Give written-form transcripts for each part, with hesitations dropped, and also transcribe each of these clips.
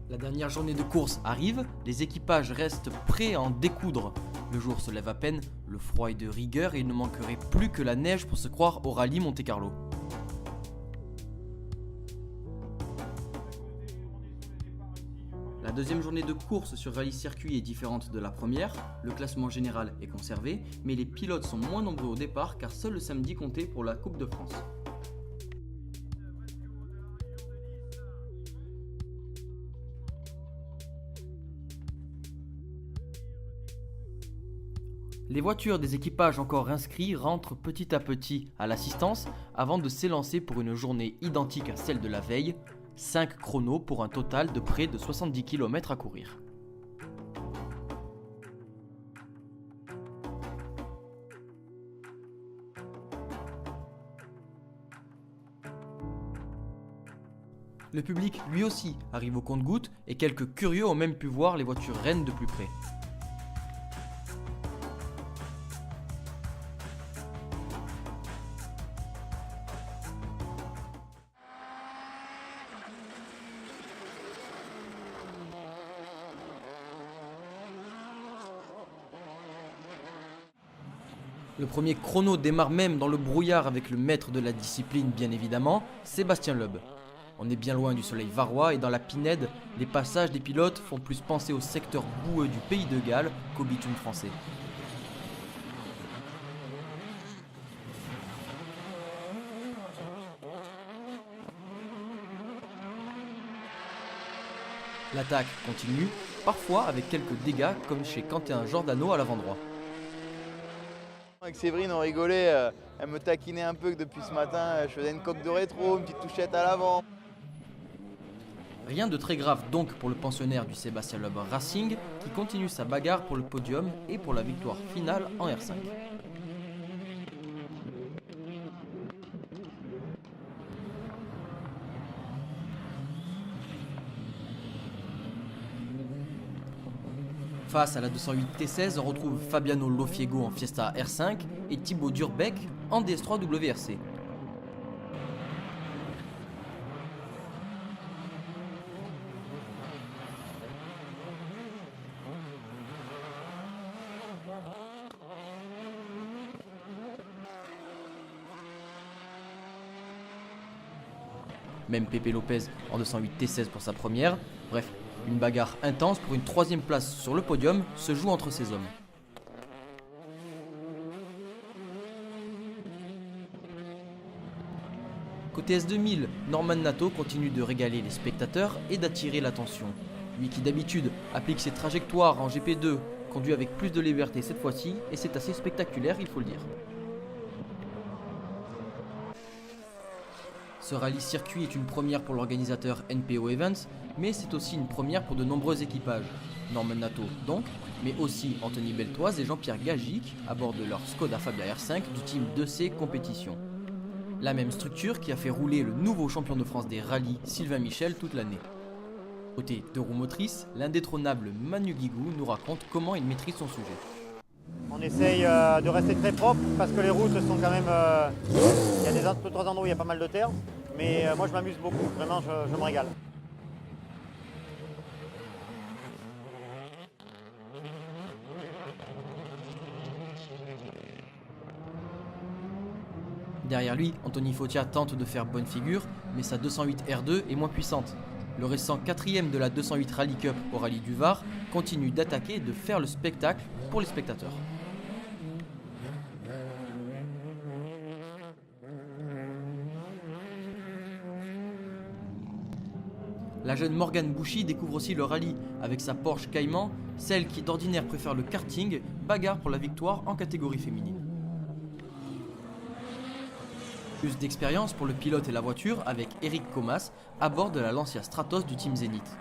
La dernière journée de course arrive, les équipages restent prêts à en découdre. Le jour se lève à peine, le froid est de rigueur et il ne manquerait plus que la neige pour se croire au rallye Monte-Carlo. La deuxième journée de course sur rallye circuit est différente de la première, le classement général est conservé, mais les pilotes sont moins nombreux au départ car seul le samedi comptait pour la Coupe de France. Les voitures des équipages encore inscrits rentrent petit à petit à l'assistance avant de s'élancer pour une journée identique à celle de la veille, 5 chronos pour un total de près de 70 km à courir. Le public lui aussi arrive au compte-gouttes et quelques curieux ont même pu voir les voitures reines de plus près. Le premier chrono démarre même dans le brouillard avec le maître de la discipline bien évidemment, Sébastien Loeb. On est bien loin du soleil varois et dans la pinède, les passages des pilotes font plus penser au secteur boueux du pays de Galles qu'au bitume français. L'attaque continue, parfois avec quelques dégâts comme chez Quentin Giordano à l'avant-droit. Avec Séverine, on rigolait, elle me taquinait un peu que depuis ce matin, je faisais une coque de rétro, une petite touchette à l'avant. Rien de très grave donc pour le pensionnaire du Sébastien Loeb Racing qui continue sa bagarre pour le podium et pour la victoire finale en R5. Face à la 208 T16, on retrouve Fabiano Lofiego en Fiesta R5 et Thibaut Durbeck en DS3 WRC. Même Pepe Lopez en 208 T16 pour sa première. Bref, une bagarre intense pour une troisième place sur le podium se joue entre ces hommes. Côté S2000, Norman Nato continue de régaler les spectateurs et d'attirer l'attention. Lui qui d'habitude applique ses trajectoires en GP2 conduit avec plus de liberté cette fois-ci et c'est assez spectaculaire, il faut le dire. Ce rallye circuit est une première pour l'organisateur NPO Events, mais c'est aussi une première pour de nombreux équipages. Norman Nato donc, mais aussi Anthony Beltoise et Jean-Pierre Gagic à bord de leur Skoda Fabia R5 du team 2C Compétition. La même structure qui a fait rouler le nouveau champion de France des rallyes Sylvain Michel toute l'année. Côté deux roues motrices, l'indétrônable Manu Guigou nous raconte comment il maîtrise son sujet. On essaye de rester très propre parce que les routes sont quand même... Il y a des endroits où il y a pas mal de terre, mais moi je m'amuse beaucoup, vraiment je me régale. Derrière lui, Anthony Fautia tente de faire bonne figure, mais sa 208 R2 est moins puissante. Le récent 4ème de la 208 Rally Cup au rallye du Var continue d'attaquer et de faire le spectacle pour les spectateurs. La jeune Morgane Bouchy découvre aussi le rallye avec sa Porsche Cayman, celle qui d'ordinaire préfère le karting, bagarre pour la victoire en catégorie féminine. Plus d'expérience pour le pilote et la voiture avec Eric Comas à bord de la Lancia Stratos du team Zenith.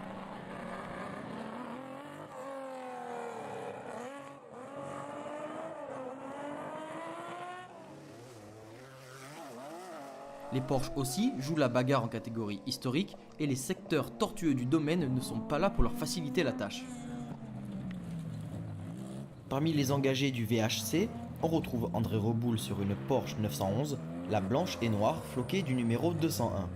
Les Porsche aussi jouent la bagarre en catégorie historique et les secteurs tortueux du domaine ne sont pas là pour leur faciliter la tâche. Parmi les engagés du VHC, on retrouve André Reboul sur une Porsche 911, la blanche et noire floquée du numéro 201.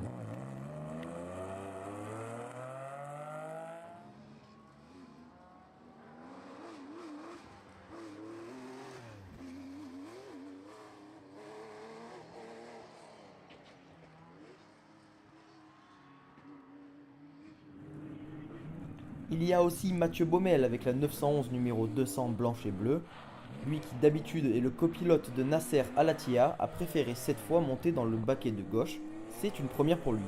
Il y a aussi Mathieu Baumel avec la 911 numéro 200 blanche et bleue. Lui qui d'habitude est le copilote de Nasser Al-Attiyah a préféré cette fois monter dans le baquet de gauche. C'est une première pour lui.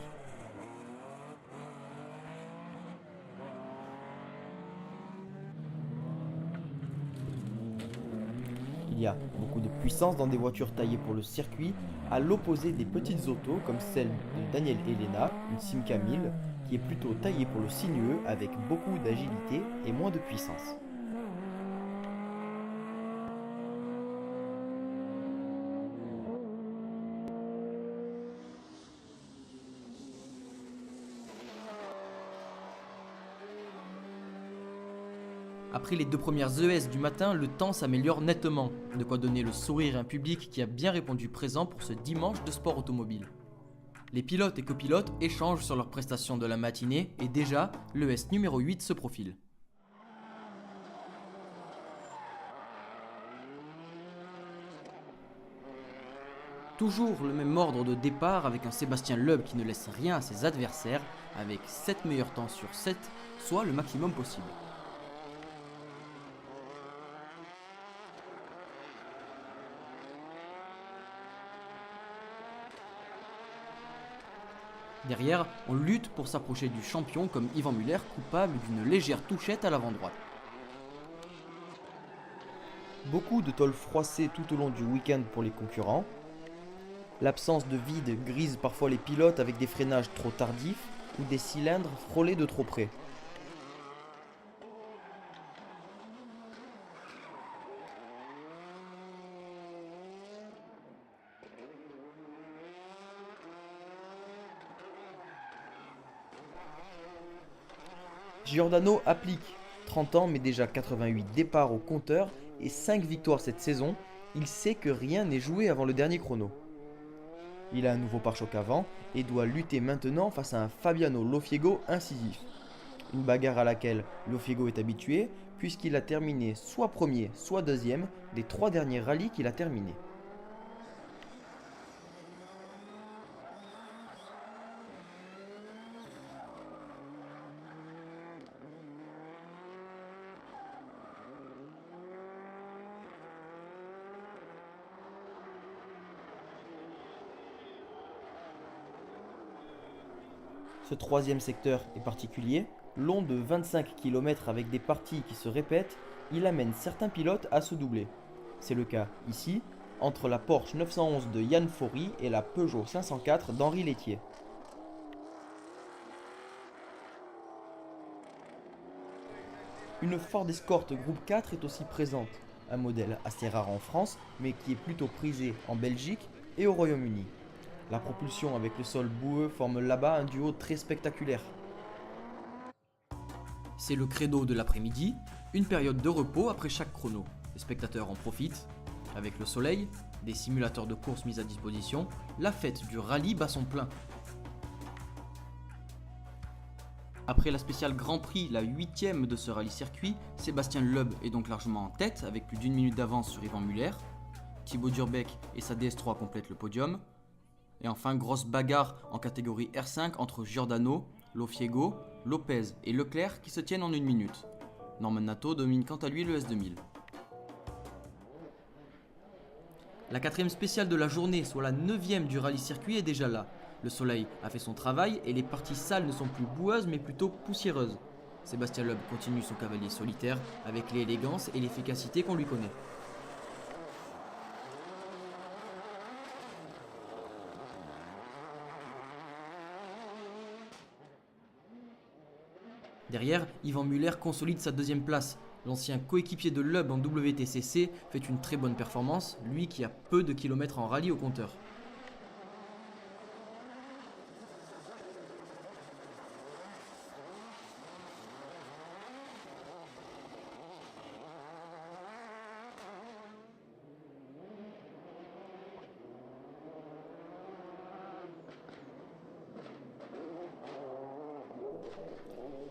Il y a beaucoup de puissance dans des voitures taillées pour le circuit, à l'opposé des petites autos comme celle de Daniel Elena, une Simca 1000, qui est plutôt taillée pour le sinueux avec beaucoup d'agilité et moins de puissance. Après les 2 premières ES du matin, le temps s'améliore nettement, de quoi donner le sourire à un public qui a bien répondu présent pour ce dimanche de sport automobile. Les pilotes et copilotes échangent sur leurs prestations de la matinée et déjà, l'ES numéro 8 se profile. Toujours le même ordre de départ avec un Sébastien Loeb qui ne laisse rien à ses adversaires avec 7 meilleurs temps sur 7, soit le maximum possible. Derrière, on lutte pour s'approcher du champion comme Yvan Muller, coupable d'une légère touchette à l'avant droite. Beaucoup de tôles froissées tout au long du week-end pour les concurrents. L'absence de vide grise parfois les pilotes avec des freinages trop tardifs ou des cylindres frôlés de trop près. Giordano applique 30 ans mais déjà 88 départs au compteur et 5 victoires cette saison. Il sait que rien n'est joué avant le dernier chrono. Il a un nouveau pare-choc avant et doit lutter maintenant face à un Fabiano Lofiego incisif. Une bagarre à laquelle Lofiego est habitué puisqu'il a terminé soit premier soit deuxième des 3 derniers rallyes qu'il a terminés. Ce troisième secteur est particulier, long de 25 km avec des parties qui se répètent, il amène certains pilotes à se doubler. C'est le cas ici, entre la Porsche 911 de Yann Faury et la Peugeot 504 d'Henri Lettier. Une Ford Escort Groupe 4 est aussi présente, un modèle assez rare en France, mais qui est plutôt prisé en Belgique et au Royaume-Uni. La propulsion avec le sol boueux forme là-bas un duo très spectaculaire. C'est le credo de l'après-midi, une période de repos après chaque chrono. Les spectateurs en profitent. Avec le soleil, des simulateurs de course mis à disposition, la fête du rallye bat son plein. Après la spéciale Grand Prix, la 8ème de ce rallye circuit, Sébastien Loeb est donc largement en tête avec plus d'1 minute d'avance sur Yvan Muller. Thibaut Durbeck et sa DS3 complètent le podium. Et enfin, grosse bagarre en catégorie R5 entre Giordano, Lofiego, Lopez et Leclerc qui se tiennent en 1 minute. Norman Nato domine quant à lui le S2000. La 4ème spéciale de la journée, soit la 9ème du rallye circuit, est déjà là. Le soleil a fait son travail et les parties sales ne sont plus boueuses mais plutôt poussiéreuses. Sébastien Loeb continue son cavalier solitaire avec l'élégance et l'efficacité qu'on lui connaît. Derrière, Yvan Muller consolide sa 2ème place. L'ancien coéquipier de Loeb en WTCC fait une très bonne performance, lui qui a peu de kilomètres en rallye au compteur.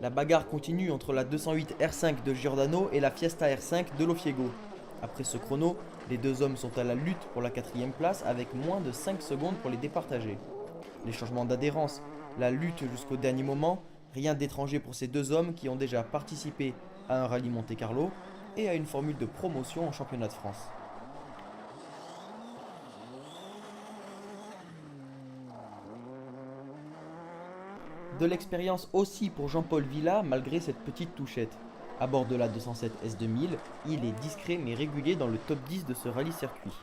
La bagarre continue entre la 208 R5 de Giordano et la Fiesta R5 de Lofiego. Après ce chrono, les deux hommes sont à la lutte pour la 4ème place avec moins de 5 secondes pour les départager. Les changements d'adhérence, la lutte jusqu'au dernier moment, Rien d'étranger pour ces deux hommes qui ont déjà participé à un rallye Monte-Carlo et à une formule de promotion en championnat de France. De l'expérience aussi pour Jean-Paul Villa malgré cette petite touchette. À bord de la 207 S2000, il est discret mais régulier dans le top 10 de ce rallye circuit.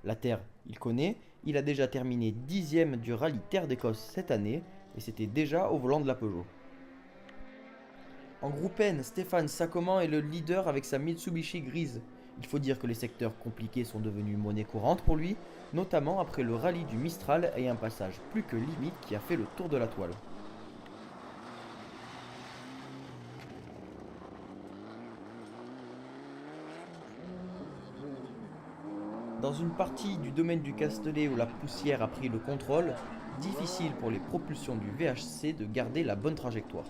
La Terre, il connaît, il a déjà terminé 10e du rallye Terre d'Écosse cette année et c'était déjà au volant de la Peugeot. En groupe N, Stéphane Saccoman est le leader avec sa Mitsubishi grise. Il faut dire que les secteurs compliqués sont devenus monnaie courante pour lui, notamment après le rallye du Mistral et un passage plus que limite qui a fait le tour de la toile. Dans une partie du domaine du Castellet où la poussière a pris le contrôle, difficile pour les propulsions du VHC de garder la bonne trajectoire.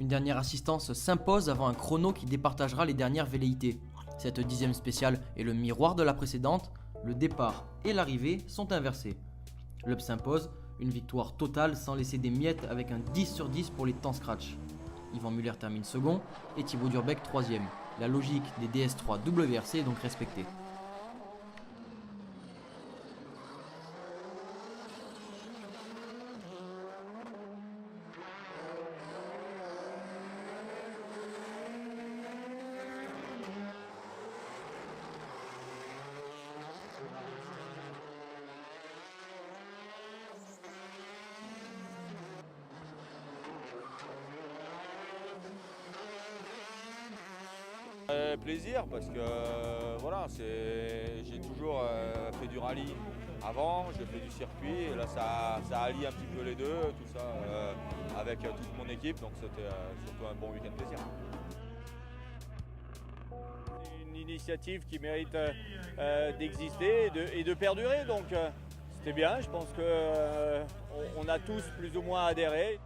Une dernière assistance s'impose avant un chrono qui départagera les dernières velléités. Cette 10e spéciale est le miroir de la précédente, le départ et l'arrivée sont inversés. L'UP s'impose, une victoire totale sans laisser des miettes avec un 10 sur 10 pour les temps scratch. Yvan Muller termine second et Thibaut Durbeck 3e. La logique des DS3 WRC est donc respectée. Plaisir parce que voilà, j'ai toujours fait du rallye avant, j'ai fait du circuit et là ça allie un petit peu les deux, tout ça avec toute mon équipe, donc c'était surtout un bon week-end plaisir. C'est une initiative qui mérite d'exister et de perdurer, donc c'était bien, je pense qu'on a tous plus ou moins adhéré.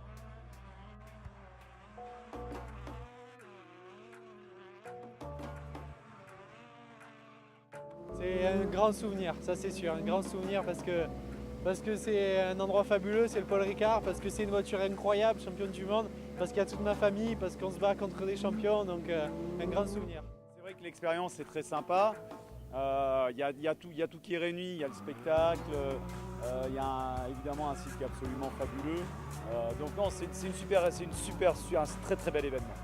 C'est un grand souvenir, ça c'est sûr, un grand souvenir parce que c'est un endroit fabuleux, c'est le Paul Ricard, parce que c'est une voiture incroyable, championne du monde, parce qu'il y a toute ma famille, parce qu'on se bat contre des champions, donc un grand souvenir. C'est vrai que l'expérience est très sympa, il y a tout qui est réuni, il y a le spectacle, il y a évidemment un site qui est absolument fabuleux, donc non, c'est un très très bel événement.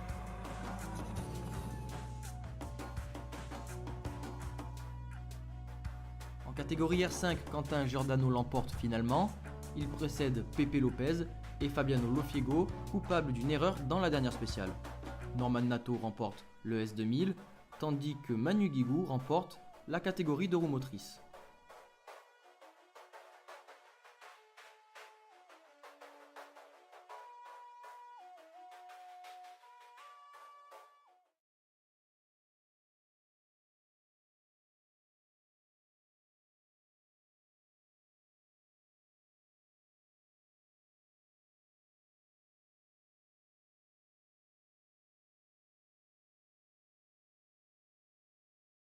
En catégorie R5, Quentin Giordano l'emporte finalement. Il précède Pepe Lopez et Fabiano Lofiego, coupable d'une erreur dans la dernière spéciale. Norman Nato remporte le S2000, tandis que Manu Guigou remporte la catégorie de roues motrices.